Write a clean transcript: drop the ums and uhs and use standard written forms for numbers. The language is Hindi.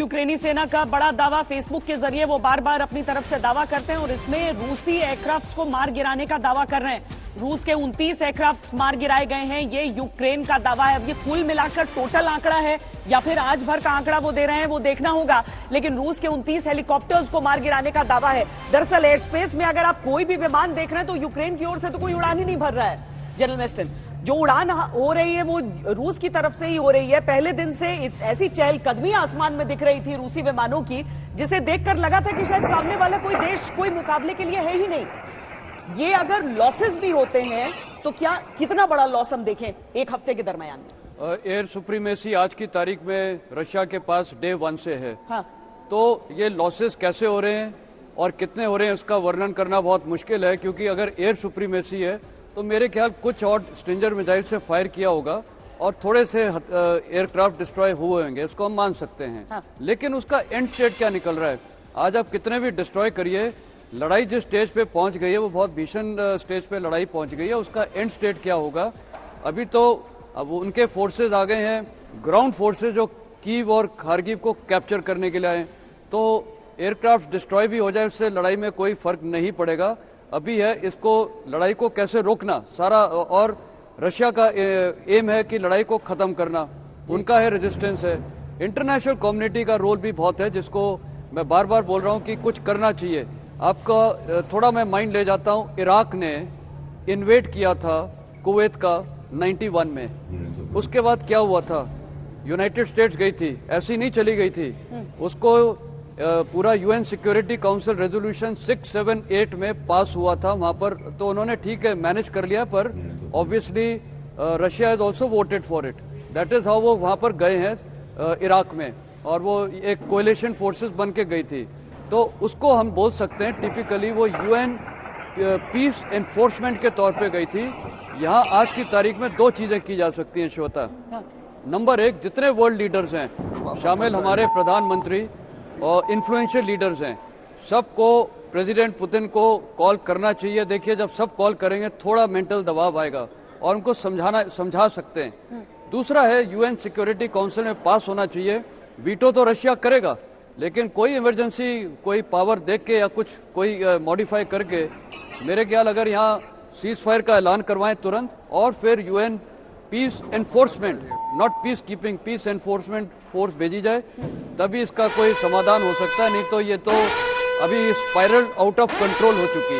यूक्रेनी सेना का बड़ा दावा, फेसबुक के जरिए वो बार बार अपनी तरफ से दावा करते हैं और इसमें रूसी एयरक्राफ्ट को मार गिराने का दावा कर रहे हैं। रूस के 29 एयरक्राफ्ट मार गिराए गए हैं, ये यूक्रेन का दावा है। अब ये कुल मिलाकर टोटल आंकड़ा है या फिर आज भर का आंकड़ा वो दे रहे हैं, वो देखना होगा। लेकिन रूस के 29 हेलीकॉप्टर्स को मार गिराने का दावा है। दरअसल एयर स्पेस में अगर आप कोई भी विमान देख रहे हैं तो यूक्रेन की ओर से तो कोई उड़ान ही नहीं भर रहा है। जनरल वेस्टन, जो उड़ान हो रही है वो रूस की तरफ से ही हो रही है। पहले दिन से ऐसी चहलकदमी आसमान में दिख रही थी रूसी विमानों की, जिसे देखकर लगा था कि शायद सामने वाला कोई देश कोई मुकाबले के लिए है ही नहीं। ये अगर लॉसेस भी होते हैं तो कितना बड़ा लॉस हम देखें एक हफ्ते के दरमियान में। एयर सुप्रीमेसी आज की तारीख में रशिया के पास डे 1 से है। हाँ। तो ये लॉसेस कैसे हो रहे हैं और कितने हो रहे हैं इसका वर्णन करना बहुत मुश्किल है, क्योंकि अगर एयर सुप्रीमेसी है तो मेरे ख्याल कुछ और स्ट्रेंजर मिसाइल से फायर किया होगा और थोड़े से एयरक्राफ्ट डिस्ट्रॉय हुए होंगे, इसको हम मान सकते हैं। हाँ। लेकिन उसका एंड स्टेट क्या निकल रहा है? आज आप कितने भी डिस्ट्रॉय करिए, लड़ाई जिस स्टेज पे पहुंच गई है वो बहुत भीषण स्टेज पे लड़ाई पहुंच गई है, उसका एंड स्टेट क्या होगा? अभी तो अब उनके फोर्सेज आ गए हैं, ग्राउंड फोर्सेज जो कीव और खारगिव को कैप्चर करने के लिए आए, तो एयरक्राफ्ट डिस्ट्रॉय भी हो जाए उससे लड़ाई में कोई फर्क नहीं पड़ेगा। अभी है इसको लड़ाई को कैसे रोकना सारा, और रशिया का एम है कि लड़ाई को खत्म करना, उनका है रेजिस्टेंस है। इंटरनेशनल कम्युनिटी का रोल भी बहुत है, जिसको मैं बार बार बोल रहा हूं कि कुछ करना चाहिए। आपका थोड़ा मैं माइंड ले जाता हूं, इराक ने इन्वेड किया था कुवैत का 91 में, उसके बाद क्या हुआ था? यूनाइटेड स्टेट्स गई थी, ऐसी नहीं चली गई थी, उसको पूरा यूएन सिक्योरिटी काउंसिल रेजोल्यूशन 678 में पास हुआ था वहां पर, तो उन्होंने ठीक है मैनेज कर लिया, पर obviously Russia has also voted for it. That is how वो वहां पर गए हैं इराक में, और वो एक कोएलिशन फोर्सेस बन के गई थी। तो उसको हम बोल सकते हैं टिपिकली वो यूएन पीस एनफोर्समेंट के तौर पे गई थी। यहाँ आज की तारीख में दो चीजें की जा सकती हैं श्वेता। नंबर एक, जितने वर्ल्ड लीडर्स हैं, शामिल हमारे प्रधानमंत्री और इन्फ्लुएंशियल लीडर्स हैं, सबको प्रेसिडेंट पुतिन को कॉल करना चाहिए। देखिए, जब सब कॉल करेंगे थोड़ा मेंटल दबाव आएगा और उनको समझा सकते हैं। दूसरा है, यूएन सिक्योरिटी काउंसिल में पास होना चाहिए। वीटो तो रशिया करेगा, लेकिन कोई इमरजेंसी कोई पावर देख के या कुछ कोई मॉडिफाई करके, मेरे ख्याल अगर यहाँ सीज फायर का ऐलान करवाएं तुरंत, और फिर UN peace enforcement, not peacekeeping, peace enforcement force भेजी जाए, तभी इसका कोई समाधान हो सकता है। नहीं तो ये तो अभी स्पाइरल आउट ऑफ कंट्रोल हो चुकी है।